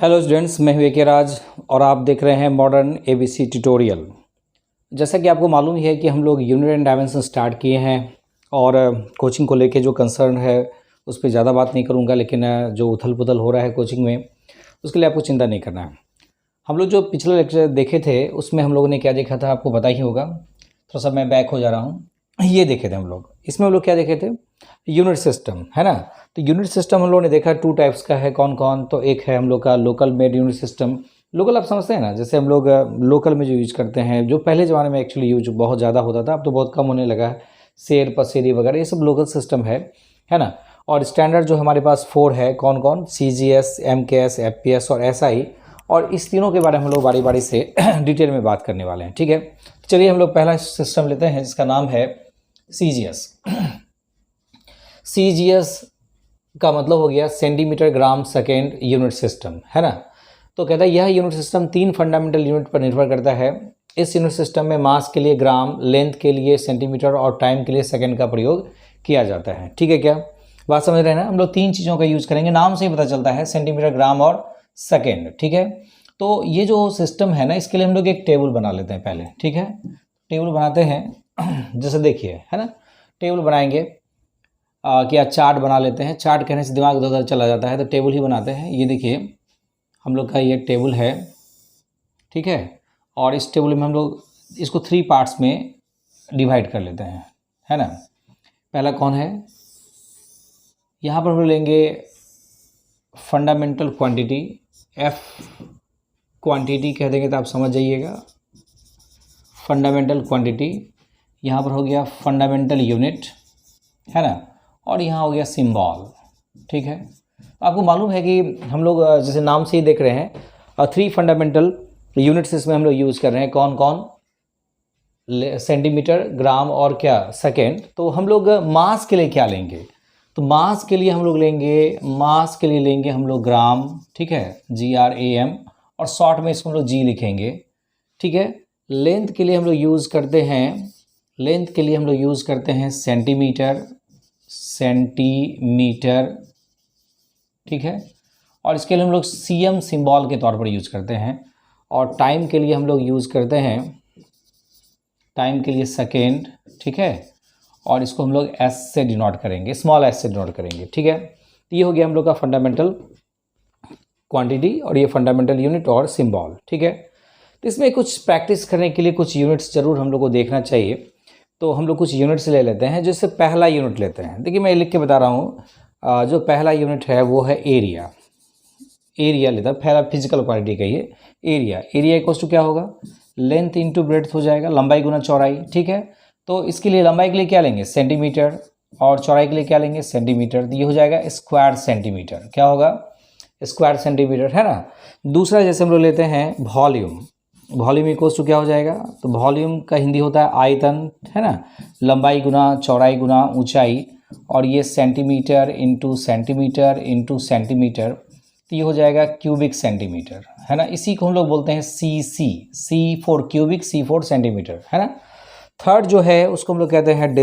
Hello students, मैं हूं ए के राज और आप देख रहे हैं मॉडर्न एबीसी ट्यूटोरियल। जैसा कि आपको मालूम ही है कि हम लोग यूनिट एंड डायमेंशन स्टार्ट किए हैं और कोचिंग को लेके जो कंसर्न है उस पर ज़्यादा बात नहीं करूंगा, लेकिन जो उथल पुथल हो रहा है कोचिंग में उसके लिए आपको चिंता नहीं करना है। हम लोग जो पिछले लेक्चर देखे थे उसमें हम लोगों ने क्या देखा था आपको पता ही होगा। थोड़ा सा मैं बैक हो जा रहा हूँ। ये देखे थे हम लोग, इसमें हम लोग क्या देखे थे, यूनिट सिस्टम, है ना। तो यूनिट सिस्टम हम लोगों ने देखा टू टाइप्स का है। कौन कौन? तो एक है हम लोग का local made unit system. Local आप समझते हैं ना, जैसे हम लोग लोकल में जो यूज करते हैं, जो पहले ज़माने में एक्चुअली यूज बहुत ज़्यादा होता था, अब तो बहुत कम होने लगा है। शेर पसेरी वगैरह ये सब लोकल सिस्टम है ना। और स्टैंडर्ड जो हमारे पास 4 है, कौन कौन? CGS, MKS, FPS और SI। और इस तीनों के बारे में हम लोग बारी बारी से डिटेल में बात करने वाले हैं, ठीक है। चलिए हम लोग पहला सिस्टम लेते हैं जिसका नाम है CGS। CGS का मतलब हो गया centimetre gram second unit system, है ना। तो कहता है यह यूनिट सिस्टम 3 फंडामेंटल यूनिट पर निर्भर करता है। इस यूनिट सिस्टम में मास के लिए ग्राम, लेंथ के लिए सेंटीमीटर और टाइम के लिए सेकंड का प्रयोग किया जाता है, ठीक है। क्या बात समझ रहे हैं ना? हम लोग 3 चीज़ों का यूज करेंगे, नाम से ही पता चलता है, सेंटीमीटर, ग्राम और सेकेंड, ठीक है। तो ये जो सिस्टम है ना, इसके लिए हम लोग एक टेबल बना लेते हैं पहले, ठीक है। टेबल बनाते हैं, जैसे देखिए, है ना। टेबल बनाएंगे क्या चार्ट बना लेते हैं। चार्ट कहने से दिमाग उधर चला जाता है, तो टेबल ही बनाते हैं। ये देखिए हम लोग का ये टेबल है, ठीक है। और इस टेबल में हम लोग इसको 3 पार्ट्स में डिवाइड कर लेते हैं, है ना। पहला कौन है? यहाँ पर हम लेंगे फंडामेंटल क्वांटिटी, F क्वांटिटी कह देंगे तो आप समझ जाइएगा। फंडामेंटल क्वांटिटी, यहाँ पर हो गया फंडामेंटल यूनिट, है ना। और यहाँ हो गया सिंबल, ठीक है। आपको मालूम है कि हम लोग जैसे नाम से ही देख रहे हैं 3 फंडामेंटल यूनिट्स इसमें हम लोग यूज़ कर रहे हैं। कौन कौन? सेंटीमीटर, ग्राम और क्या, सेकेंड। तो हम लोग मास के लिए क्या लेंगे? तो मास के लिए हम लोग लेंगे हम लोग ग्राम, ठीक है, GRAM। और शॉर्ट में इसको हम लोग G लिखेंगे, ठीक है। लेंथ के लिए हम लोग यूज़ करते हैं सेंटीमीटर, ठीक है। और इसके लिए हम लोग CM सिंबल के तौर पर यूज़ करते हैं। और टाइम के लिए हम लोग यूज़ करते हैं, टाइम के लिए सेकेंड, ठीक है। और इसको हम लोग S से डिनोट करेंगे, स्मॉल s से डिनोट करेंगे, ठीक है। तो ये हो गया हम लोग का फंडामेंटल क्वांटिटी और ये फंडामेंटल यूनिट और सिंबल, ठीक है। तो इसमें कुछ प्रैक्टिस करने के लिए कुछ यूनिट्स जरूर हम लोग को देखना चाहिए। तो हम लोग कुछ यूनिट्स ले लेते हैं। जैसे पहला यूनिट लेते हैं, देखिए मैं लिख के बता रहा हूँ। जो पहला यूनिट है वो है एरिया लेता है। पहला फिजिकल क्वांटिटी का ये एरिया इक्वल्स टू क्या होगा? लेंथ इंटू ब्रेड्थ हो जाएगा, लंबाई गुना चौड़ाई, ठीक है। तो इसके लिए लंबाई के लिए क्या लेंगे? सेंटीमीटर। और चौड़ाई के लिए क्या लेंगे? सेंटीमीटर। तो ये हो जाएगा स्क्वायर सेंटीमीटर। क्या होगा? स्क्वायर सेंटीमीटर, है ना। दूसरा जैसे हम लोग लेते हैं वॉल्यूम इक्वल्स टू क्या हो जाएगा? तो वॉल्यूम का हिंदी होता है आयतन, है ना। लंबाई गुना चौड़ाई गुना ऊंचाई, और ये सेंटीमीटर इंटू सेंटीमीटर। तो ये हो जाएगा क्यूबिक सेंटीमीटर, है ना। इसी को हम लोग बोलते हैं C for cubic, C for centimetre, है ना। थर्ड जो है उसको हम लोग कहते हैं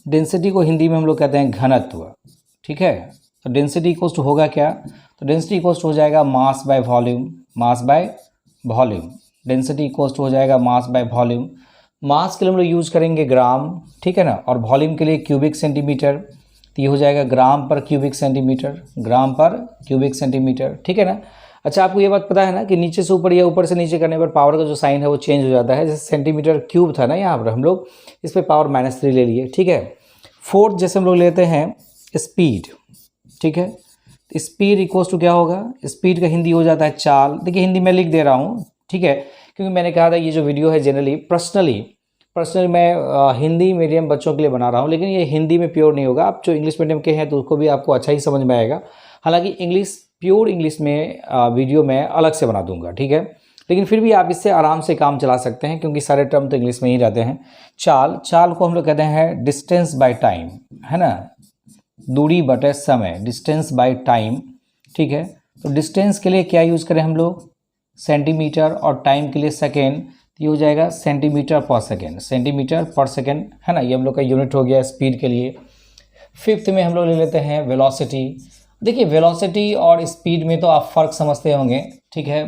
डेंसिटी को हिंदी में हम लोग कहते हैं घनत्व, ठीक है। तो डेंसिटी इक्वल्स टू होगा क्या? तो डेंसिटी इक्वल्स टू हो जाएगा mass by volume. Density equals to हो जाएगा मास बाय वॉल्यूम। मास के लिए हम लोग यूज करेंगे ग्राम, ठीक है ना। और वॉल्यूम के लिए क्यूबिक सेंटीमीटर। तो ये हो जाएगा ग्राम पर क्यूबिक सेंटीमीटर, ठीक है ना। अच्छा, आपको ये बात पता है ना कि नीचे से ऊपर या ऊपर से नीचे करने पर पावर का जो साइन है वो चेंज हो जाता है। जैसे सेंटीमीटर क्यूब था ना, यहाँ पर हम लोग इस पर पावर -3 ले लिए, ठीक है। फोर्थ जैसे हम लोग लेते हैं स्पीड, ठीक है। स्पीड इक्वल्स टू क्या होगा? स्पीड का हिंदी हो जाता है चाल। देखिए हिंदी में लिख दे रहा हूँ, ठीक है, क्योंकि मैंने कहा था ये जो वीडियो है जनरली पर्सनली मैं हिंदी मीडियम बच्चों के लिए बना रहा हूँ, लेकिन ये हिंदी में प्योर नहीं होगा। आप जो इंग्लिश मीडियम के हैं तो उसको भी आपको अच्छा ही समझ में आएगा। हालांकि प्योर इंग्लिश में वीडियो मैं अलग से बना दूंगा, ठीक है। लेकिन फिर भी आप इससे आराम से काम चला सकते हैं, क्योंकि सारे टर्म तो इंग्लिश में ही रहते हैं। चाल को हम लोग कहते हैं डिस्टेंस बाय टाइम, है ना। दूरी बटे समय, डिस्टेंस बाय टाइम, ठीक है। तो डिस्टेंस के लिए क्या यूज़ करें हम लोग? सेंटीमीटर। और टाइम के लिए सेकेंड। ये हो जाएगा सेंटीमीटर पर सेकेंड, है ना। ये हम लोग का यूनिट हो गया स्पीड के लिए। फिफ्थ में हम लोग ले लेते हैं वेलोसिटी। देखिए वेलोसिटी और स्पीड में तो आप फ़र्क समझते होंगे, ठीक है।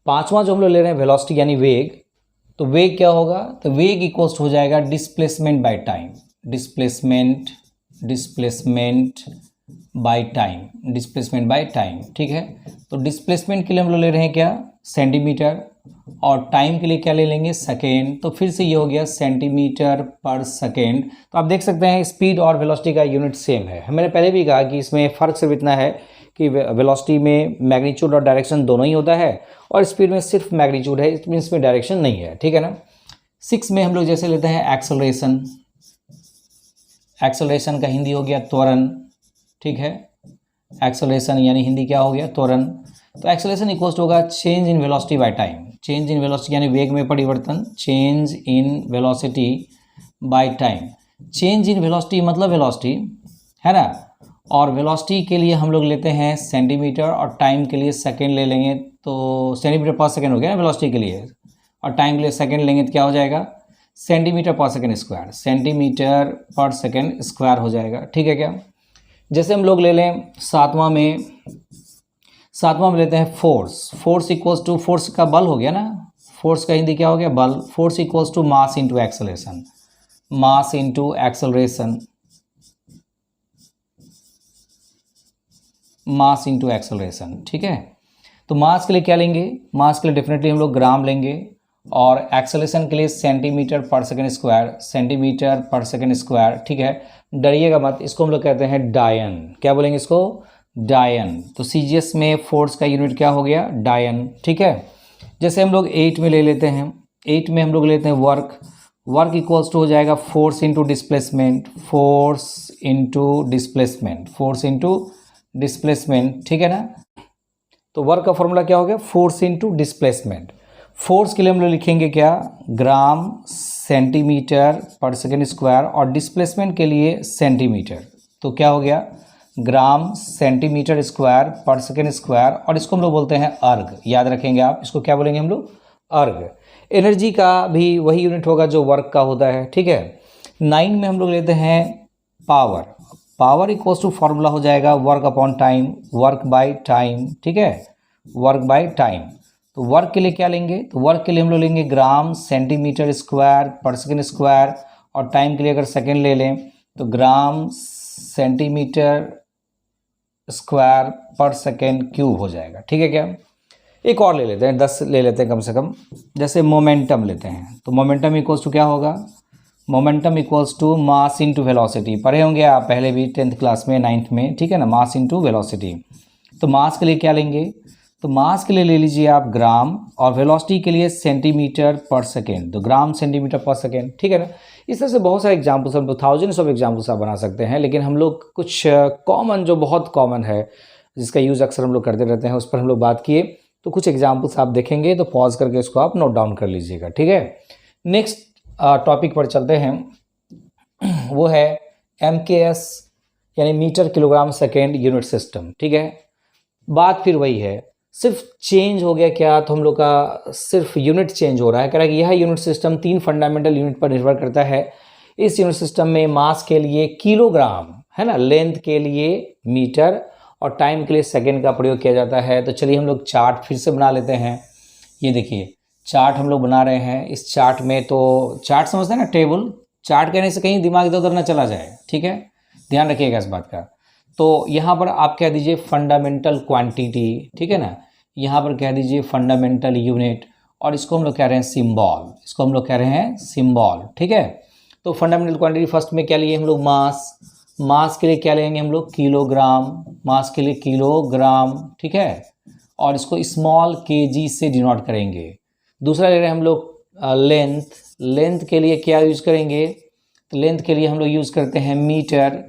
पांचवा जो हम लोग ले रहे हैं वेलोसिटी यानी वेग, तो वेग क्या होगा, तो वेग इक्वल्स हो जाएगा displacement by time, displacement by time, displacement bye time, ठीक है। तो डिस्प्लेसमेंट के लिए हम लोग ले रहे हैं क्या, सेंटीमीटर, और टाइम के लिए क्या ले लेंगे, सेकेंड। तो फिर से ये हो गया सेंटीमीटर पर सेकेंड। तो आप देख सकते हैं स्पीड और वेलोसिटी का यूनिट सेम है। मैंने पहले भी कहा कि इसमें फ़र्क सिर्फ इतना है कि वेलोसिटी में मैग्नीट्यूड और डायरेक्शन दोनों ही होता है, और स्पीड में सिर्फ मैग्नीट्यूड है, इसमें डायरेक्शन नहीं है, ठीक है ना। 6 में हम लोग जैसे लेते हैं एक्सेलरेशन, एक्सेलरेशन का हिंदी हो गया त्वरण, ठीक है। एक्सेलरेशन यानी हिंदी क्या हो गया, त्वरण। तो एक्सेलरेशन इक्वल्स होगा change in velocity by time, change in velocity यानी वेग में परिवर्तन, change in velocity by time. Change in velocity मतलब वेलोसिटी है ना, और वेलोसिटी के लिए हम लोग लेते हैं सेंटीमीटर, और टाइम के लिए सेकेंड ले लेंगे, तो सेंटीमीटर पर सेकेंड हो गया ना वेलोसिटी के लिए, और टाइम के लिए सेकेंड लेंगे तो क्या हो जाएगा, सेंटीमीटर पर सेकेंड स्क्वायर, सेंटीमीटर पर सेकेंड स्क्वायर हो जाएगा, ठीक है क्या। जैसे हम लोग ले लें सातवां में लेते हैं force, force equals to, force का बल हो गया ना, फोर्स का हिंदी क्या हो गया, बल। Force equals to mass into acceleration, mass into acceleration, mass into acceleration, ठीक है। तो मास के लिए क्या लेंगे, मास के लिए डेफिनेटली हम लोग ग्राम लेंगे, और एक्सेलरेशन के लिए सेंटीमीटर पर सेकेंड स्क्वायर, सेंटीमीटर पर सेकेंड स्क्वायर, ठीक है। डरिएगा मत, इसको हम लोग कहते हैं डायन, क्या बोलेंगे इसको, डायन। तो सीजीएस में फोर्स का यूनिट क्या हो गया, डायन, ठीक है। जैसे हम लोग 8 में ले लेते हैं, 8 में हम लोग लेते हैं वर्क, वर्क इक्वल्स टू हो जाएगा force into displacement, force into displacement, force into displacement, ठीक है ना। तो वर्क का फॉर्मूला क्या हो गया, फोर्स इंटू डिस्प्लेसमेंट। फोर्स के लिए हम लोग लिखेंगे क्या, ग्राम सेंटीमीटर पर सेकेंड स्क्वायर, और डिस्प्लेसमेंट के लिए सेंटीमीटर, तो क्या हो गया, ग्राम सेंटीमीटर स्क्वायर पर सेकेंड स्क्वायर, और इसको हम लोग बोलते हैं अर्ग, याद रखेंगे आप, इसको क्या बोलेंगे हम लोग, अर्ग। एनर्जी का भी वही यूनिट होगा जो वर्क का होता है, ठीक है। 9 में हम लोग लेते हैं power, power equals to formula हो जाएगा work upon time, work by time, ठीक है, वर्क बाय टाइम। तो वर्क के लिए क्या लेंगे, तो वर्क के लिए हम लोग लेंगे ग्राम सेंटीमीटर स्क्वायर पर सेकेंड स्क्वायर, और टाइम के लिए अगर सेकेंड ले लें तो ग्राम सेंटीमीटर स्क्वायर पर सेकेंड क्यूब हो जाएगा, ठीक है क्या। एक और ले लेते हैं, 10 ले लेते हैं कम से कम। जैसे मोमेंटम लेते हैं, तो मोमेंटम इक्वल्स टू क्या होगा, momentum equals to mass into velocity. पढ़े होंगे आप पहले भी 10th क्लास में, 9th में, ठीक है ना, मास इंटू वेलोसिटी। तो मास के लिए क्या लेंगे, तो मास के लिए ले लीजिए आप ग्राम, और वेलोसिटी के लिए सेंटीमीटर पर सेकेंड, तो ग्राम सेंटीमीटर पर सेकेंड, ठीक है ना। इस तरह से बहुत सारे एग्जाम्पल्स, हम थाउजेंड्स ऑफ एग्जाम्पल्स आप बना सकते हैं, लेकिन हम लोग कुछ कॉमन, जो बहुत कॉमन है, जिसका यूज़ अक्सर हम लोग करते रहते हैं, उस पर हम लोग बात किए। तो कुछ एग्जाम्पल्स आप देखेंगे तो पॉज करके इसको आप नोट डाउन कर लीजिएगा, ठीक है। नेक्स्ट टॉपिक पर चलते हैं, वो है MKS यानी metre kilogram second unit system, ठीक है। बात फिर वही है, सिर्फ चेंज हो गया क्या, तो हम लोग का सिर्फ यूनिट चेंज हो रहा है। कह रहा है कि यह यूनिट सिस्टम 3 फंडामेंटल यूनिट पर निर्भर करता है। इस यूनिट सिस्टम में मास के लिए किलोग्राम है ना, लेंथ के लिए मीटर, और टाइम के लिए सेकेंड का प्रयोग किया जाता है। तो चलिए हम लोग चार्ट फिर से बना लेते हैं। ये देखिए चार्ट हम लोग बना रहे हैं। इस चार्ट में तो चार्ट समझते हैं ना, टेबल, चार्ट कहने से कहीं दिमाग इधर उधर ना चला जाए, ठीक है, ध्यान रखिएगा इस बात का। तो यहाँ पर आप कह दीजिए फंडामेंटल क्वांटिटी, ठीक है ना, यहाँ पर कह दीजिए फंडामेंटल यूनिट, और इसको हम लोग कह रहे हैं सिंबल, इसको हम लोग कह रहे हैं सिंबल, ठीक है। तो फंडामेंटल क्वांटिटी फर्स्ट में क्या लिए हम लोग, मास, मास के लिए क्या लेंगे हम लोग, किलोग्राम, मास के लिए किलोग्राम, ठीक है, और इसको स्मॉल kg से डिनोट करेंगे। दूसरा ले रहे हैं हम लोग लेंथ, लेंथ के लिए क्या यूज़ करेंगे, तो लेंथ के लिए हम लोग यूज़ करते हैं मीटर,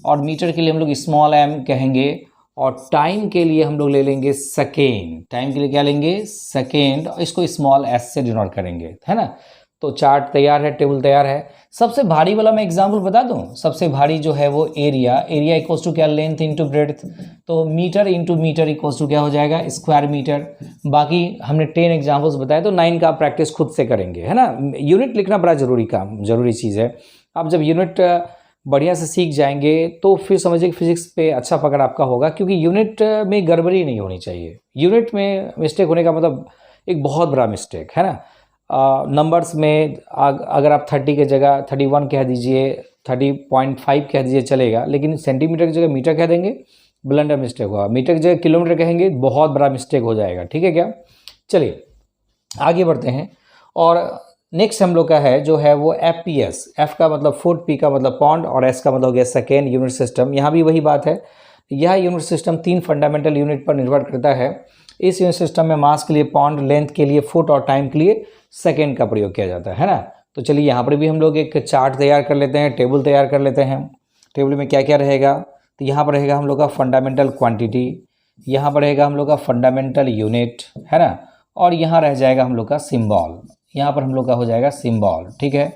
और मीटर के लिए हम लोग स्मॉल m कहेंगे, और टाइम के लिए हम लोग ले लेंगे सेकेंड, टाइम के लिए क्या लेंगे, सेकेंड, और इसको स्मॉल s से डिनोट करेंगे, है ना। तो चार्ट तैयार है, टेबल तैयार है। सबसे भारी वाला मैं एग्जांपल बता दूं, सबसे भारी जो है वो एरिया, एरिया इक्वल्स टू क्या, लेंथ इंटू ब्रेड्थ, तो metre into metre equals to क्या हो जाएगा, स्क्वायर मीटर। बाकी हमने 10 एग्जांपल्स बताए, तो 9 का प्रैक्टिस खुद से करेंगे, है ना। यूनिट लिखना बड़ा जरूरी चीज़ है। आप जब यूनिट बढ़िया से सीख जाएंगे तो फिर समझिए कि फिजिक्स पे अच्छा पकड़ आपका होगा, क्योंकि यूनिट में गड़बड़ी नहीं होनी चाहिए। यूनिट में मिस्टेक होने का मतलब एक बहुत बड़ा मिस्टेक है ना। नंबर्स में अगर आप 30 की जगह 31 कह दीजिए, 30.5 कह दीजिए चलेगा, लेकिन सेंटीमीटर की जगह मीटर कह देंगे, ब्लंडर मिस्टेक होगा। मीटर की जगह किलोमीटर कहेंगे, बहुत बड़ा मिस्टेक हो जाएगा। ठीक है क्या? चलिए आगे बढ़ते हैं। और नेक्स्ट हम लोग का है जो है वो FPS। F का मतलब फुट, P का मतलब पॉन्ड और S का मतलब हो गया सेकेंड यूनिट सिस्टम। यहाँ भी वही बात है, यह यूनिट सिस्टम 3 फंडामेंटल यूनिट पर निर्भर करता है। इस यूनिट सिस्टम में मास के लिए पॉन्ड, लेंथ के लिए फुट और टाइम के लिए सेकेंड का प्रयोग किया जाता है ना। तो चलिए यहाँ पर भी हम लोग एक चार्ट तैयार कर लेते हैं, टेबल तैयार कर लेते हैं। टेबल में क्या क्या रहेगा, तो यहाँ पर रहेगा हम लोग का फंडामेंटल क्वांटिटी, यहाँ पर रहेगा हम लोग का फंडामेंटल यूनिट है ना, और यहाँ रह जाएगा हम लोग का सिंबल, यहाँ पर हम लोग का हो जाएगा सिंबल। ठीक है,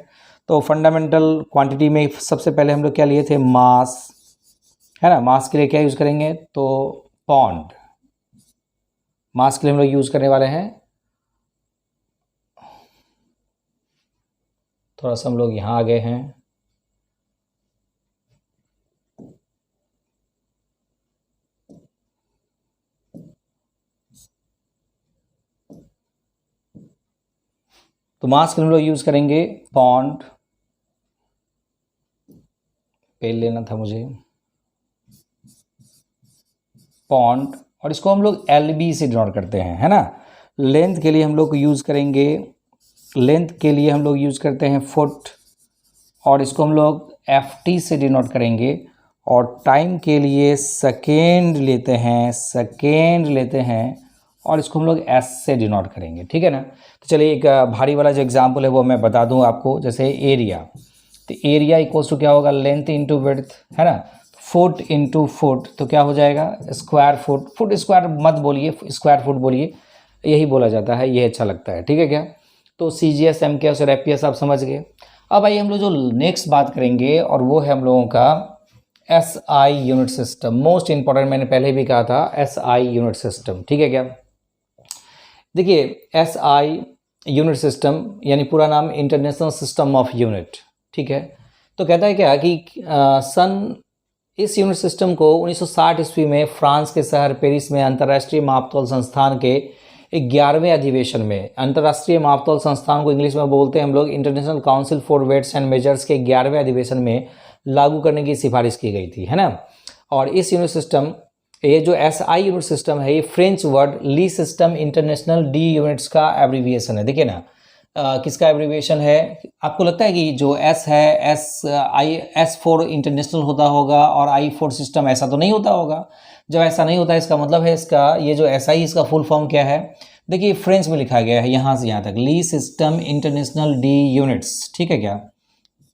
तो फंडामेंटल क्वांटिटी में सबसे पहले हम लोग क्या लिए थे, मास है ना। मास के लिए क्या यूज़ करेंगे, तो पॉन्ड। मास के लिए हम लोग यूज़ करने वाले हैं, थोड़ा सा हम लोग यहाँ आ गए हैं। तो मास के लिए हम लोग यूज़ करेंगे पॉन्ड, पेन लेना था मुझे, पॉन्ड, और इसको हम लोग LB से डिनोट करते हैं है ना। लेंथ के लिए हम लोग यूज़ करेंगे, लेंथ के लिए हम लोग यूज़ करते हैं फुट, और इसको हम लोग FT से डिनोट करेंगे। और टाइम के लिए सेकेंड लेते हैं, सेकेंड लेते हैं, और इसको हम लोग S से डिनोट करेंगे। ठीक है ना। तो चलिए एक भारी वाला जो एग्जांपल है वो मैं बता दूं आपको, जैसे एरिया। तो एरिया इक्वल्स टू क्या होगा, लेंथ इंटू विड्थ है ना, फुट इंटू फुट, तो क्या हो जाएगा स्क्वायर फुट। फुट स्क्वायर मत बोलिए, स्क्वायर फुट बोलिए, यही बोला जाता है, ये अच्छा लगता है। ठीक है क्या? तो CGS, MKS और FPS आप समझ गए। अब आइए हम लोग जो नेक्स्ट बात करेंगे, और वो है हम लोगों का SI unit system. Most important, मैंने पहले भी कहा था SI यूनिट सिस्टम। ठीक है क्या? देखिए SI यूनिट सिस्टम यानी पूरा नाम इंटरनेशनल सिस्टम ऑफ यूनिट। ठीक है, तो कहता है क्या कि इस यूनिट सिस्टम को 1960 ईस्वी में फ्रांस के शहर पेरिस में अंतर्राष्ट्रीय मापतौल संस्थान के 11वें अधिवेशन में, अंतर्राष्ट्रीय मापतौल संस्थान को इंग्लिश में बोलते हैं हम लोग international council for weights and measures, के 11वें अधिवेशन में लागू करने की सिफारिश की गई थी है ना। और इस यूनिट सिस्टम, ये जो SI यूनिट सिस्टम है, ये फ्रेंच वर्ड ली सिस्टम इंटरनेशनल D यूनिट्स का एब्रीविएशन है। देखिए ना, किसका एब्रीविएशन है, आपको लगता है कि जो S है, S फॉर इंटरनेशनल होता होगा और I फॉर सिस्टम, ऐसा तो नहीं होता होगा। जब ऐसा नहीं होता, इसका मतलब है इसका ये जो SI, इसका फुल फॉर्म क्या है, देखिए फ्रेंच में लिखा गया है यहाँ से यहाँ तक, ली सिस्टम इंटरनेशनल D यूनिट्स। ठीक है क्या,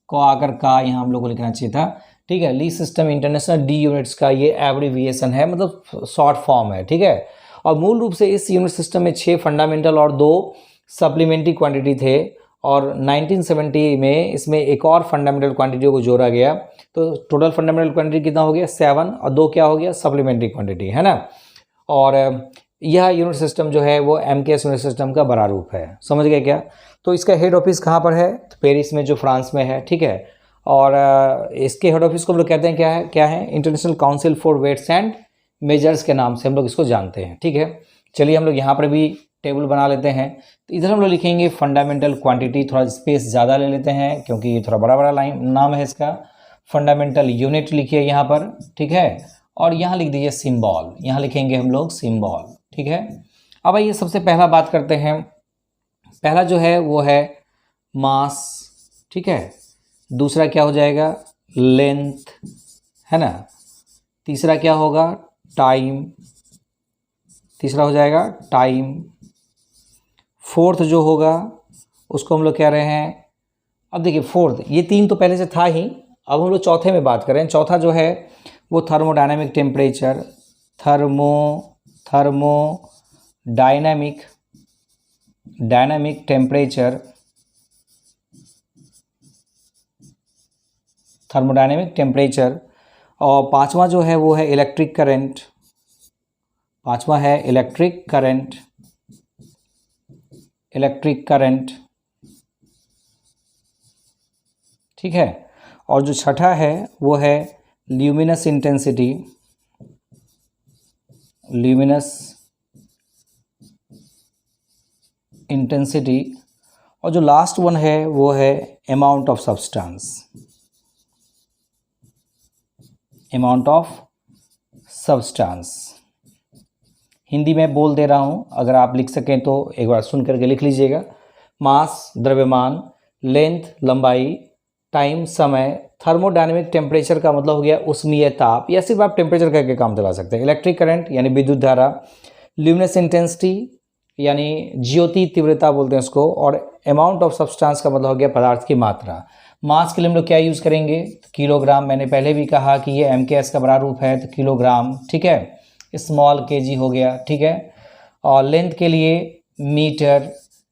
को आकर का यहाँ हम लोग को लिखना चाहिए था। ठीक है, ली सिस्टम इंटरनेशनल D यूनिट्स का ये एब्रीविएशन है, मतलब शॉर्ट फॉर्म है। ठीक है, और मूल रूप से इस यूनिट सिस्टम में 6 फंडामेंटल और 2 सप्लीमेंट्री क्वांटिटी थे, और 1970 में इसमें एक और फंडामेंटल क्वांटिटी को जोड़ा गया। तो टोटल फंडामेंटल क्वांटिटी कितना हो गया, 7, और 2 क्या हो गया, सप्लीमेंट्री क्वांटिटी है ना। और यह यूनिट सिस्टम जो है वो MKS यूनिट सिस्टम का बड़ा रूप है। समझ गए क्या? तो इसका हेड ऑफिस कहाँ पर है, तो पेरिस में, जो फ्रांस में है। ठीक है, और इसके हेड ऑफिस को हम लोग कहते हैं क्या है, international council for weights and measures के नाम से हम लोग इसको जानते हैं। ठीक है, चलिए हम लोग यहाँ पर भी टेबल बना लेते हैं। तो इधर हम लोग लिखेंगे फंडामेंटल क्वांटिटी, थोड़ा स्पेस ज़्यादा ले लेते हैं क्योंकि ये थोड़ा बड़ा लाइन नाम है इसका। फंडामेंटल यूनिट लिखिए यहाँ पर। ठीक है, और यहाँ लिख दीजिए सिंबल, यहाँ लिखेंगे हम लोग सिंबल। ठीक है, अब आइए सबसे पहला बात करते हैं। पहला जो है वो है मास। ठीक है, दूसरा क्या हो जाएगा, लेंथ है ना, तीसरा क्या होगा, टाइम, तीसरा हो जाएगा टाइम। फोर्थ जो होगा उसको हम लोग कह रहे हैं, अब देखिए फोर्थ, ये 3 तो पहले से था ही, अब हम लोग चौथे में बात करें। चौथा जो है वो thermodynamic temperature, dynamic temperature, thermodynamic temperature. और पांचवा जो है वो है इलेक्ट्रिक करंट, पांचवा है इलेक्ट्रिक करंट, इलेक्ट्रिक करंट। ठीक है, और जो छठा है वो है ल्यूमिनस इंटेंसिटी, ल्यूमिनस इंटेंसिटी, और जो लास्ट वन है वो है amount of substance, amount of substance. Hindi में बोल दे रहा हूँ, अगर आप लिख सकें तो एक बार सुन करके लिख लीजिएगा। मास द्रव्यमान, लेंथ लंबाई, टाइम समय, थर्मोडायनेमिक टेम्परेचर का मतलब हो गया उष्मीय ताप, या सिर्फ आप टेम्परेचर करके काम चला सकते हैं। इलेक्ट्रिक करंट यानी विद्युत धारा, ल्यूमिनस इंटेंसिटी यानी ज्योति तीव्रता बोलते हैं उसको, और अमाउंट ऑफ सब्सटेंस का मतलब हो गया पदार्थ की मात्रा। मास के लिए हम लोग क्या यूज़ करेंगे, किलोग्राम। मैंने पहले भी कहा कि ये MKS का बड़ा रूप है, तो किलोग्राम, ठीक है। स्मॉल kg हो गया, ठीक है। और लेंथ के लिए मीटर,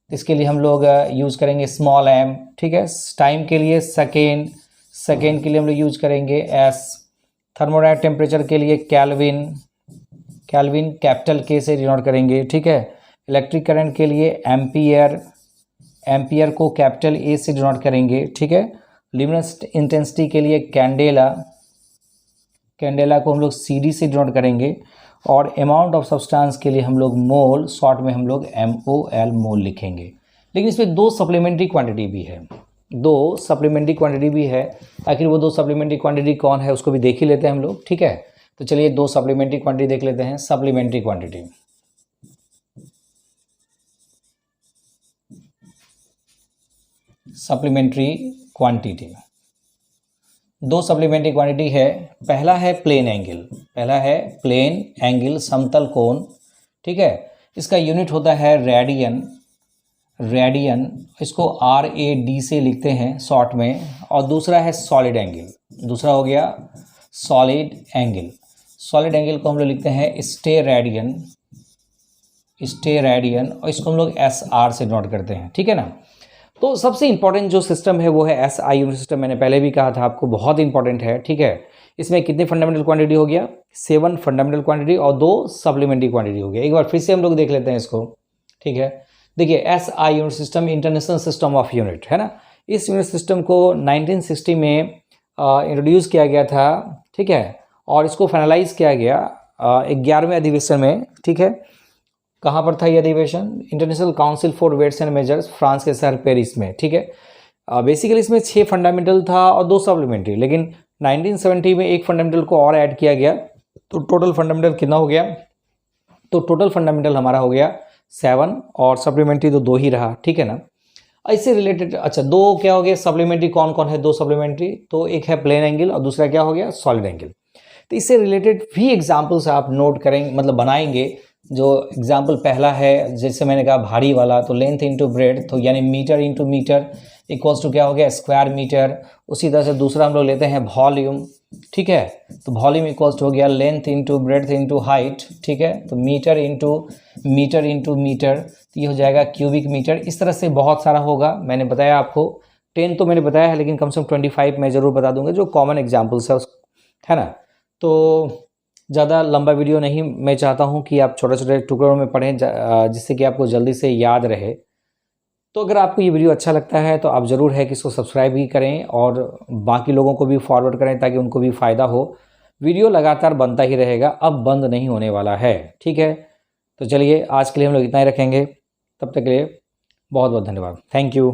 इसके लिए हम लोग यूज़ करेंगे स्मॉल m, ठीक है। टाइम के लिए सेकेंड, सेकेंड के लिए हम लोग यूज करेंगे s। थर्मोडायनेमिक टेम्परेचर के लिए केल्विन, केल्विन कैपिटल K से डिनोट करेंगे, ठीक है। इलेक्ट्रिक करंट के लिए एम्पियर, एम्पियर को कैपिटल A से डिनोट करेंगे, ठीक है। ल्यूमिनस इंटेंसिटी के लिए कैंडेला, कैंडेला को हम लोग CD से डिनोट करेंगे। और अमाउंट ऑफ सब्सटेंस के लिए हम लोग मोल, शॉर्ट में हम लोग MOL मोल लिखेंगे। लेकिन इसमें दो सप्लीमेंट्री क्वांटिटी भी है, दो सप्लीमेंट्री क्वांटिटी भी है। आखिर वो दो सप्लीमेंट्री क्वांटिटी कौन है उसको भी देख ही लेते हैं हम लोग, ठीक है। तो चलिए दो सप्लीमेंट्री क्वांटिटी देख लेते हैं। सप्लीमेंट्री क्वांटिटी, सप्लीमेंट्री क्वांटिटी, दो सप्लीमेंट्री क्वांटिटी है। पहला है प्लेन एंगल, पहला है प्लेन एंगल, समतल कोण, ठीक है। इसका यूनिट होता है रेडियन, रेडियन, इसको RAD से लिखते हैं शॉर्ट में। और दूसरा है सॉलिड एंगल, दूसरा हो गया सॉलिड एंगल। सॉलिड एंगल को हम लोग लिखते हैं स्टे रेडियन, स्टे रेडियन, और इसको हम लोग SR से नोट करते हैं, ठीक है ना। तो सबसे इंपॉर्टेंट जो सिस्टम है वो है SI यूनिट सिस्टम। मैंने पहले भी कहा था आपको, बहुत इंपॉर्टेंट है, ठीक है। इसमें कितनी फंडामेंटल क्वांटिटी हो गया, 7 फंडामेंटल क्वांटिटी और 2 सप्लीमेंट्री क्वांटिटी हो गया। एक बार फिर से हम लोग देख लेते हैं इसको, ठीक है। देखिए SI unit system international system of unit है ना। इस यूनिट सिस्टम को 1960 में इंट्रोड्यूस किया गया था, ठीक है। और इसको फाइनलाइज किया गया 11वें अधिवेशन में, ठीक है। कहाँ पर था ये अधिवेशन, international council for weights and measures, France के शहर पेरिस में, ठीक है। बेसिकली इसमें 6 फंडामेंटल था और 2 सप्लीमेंट्री, लेकिन 1970 में एक फंडामेंटल को और ऐड किया गया, तो टोटल फंडामेंटल कितना हो गया, तो टोटल फंडामेंटल हमारा हो गया 7 और सप्लीमेंट्री तो 2 ही रहा, ठीक है ना। इससे रिलेटेड अच्छा 2 क्या हो गया सप्लीमेंट्री, कौन कौन है 2 सप्लीमेंट्री, तो एक है प्लेन एंगल और दूसरा क्या हो गया सॉलिड एंगल। तो इससे रिलेटेड भी एग्जाम्पल्स आप नोट करेंगे, मतलब बनाएंगे। जो एग्जाम्पल पहला है, जैसे मैंने कहा भारी वाला, तो लेंथ इंटू ब्रेड, तो यानी metre into metre equals to क्या हो गया स्क्वायर मीटर। उसी तरह से दूसरा हम लोग लेते हैं वॉल्यूम, ठीक है। तो वॉल्यूम इक्वल्स टू हो गया length into breadth into height, ठीक है। तो मीटर इंटू मीटर, तो ये हो जाएगा क्यूबिक मीटर। इस तरह से बहुत सारा होगा, मैंने बताया आपको 10 तो मैंने बताया है, लेकिन कम से कम 25 मैं ज़रूर बता दूंगा जो कॉमन एग्जाम्पल्स है, है ना। तो ज़्यादा लंबा वीडियो नहीं, मैं चाहता हूं कि आप छोटे छोटे टुकड़ों में पढ़ें, जिससे कि आपको जल्दी से याद रहे। तो अगर आपको ये वीडियो अच्छा लगता है तो आप ज़रूर है कि इसको सब्सक्राइब भी करें और बाकी लोगों को भी फॉरवर्ड करें, ताकि उनको भी फ़ायदा हो। वीडियो लगातार बनता ही रहेगा, अब बंद नहीं होने वाला है, ठीक है। तो चलिए आज के लिए हम लोग इतना ही रखेंगे, तब तक के लिए बहुत बहुत धन्यवाद, थैंक यू।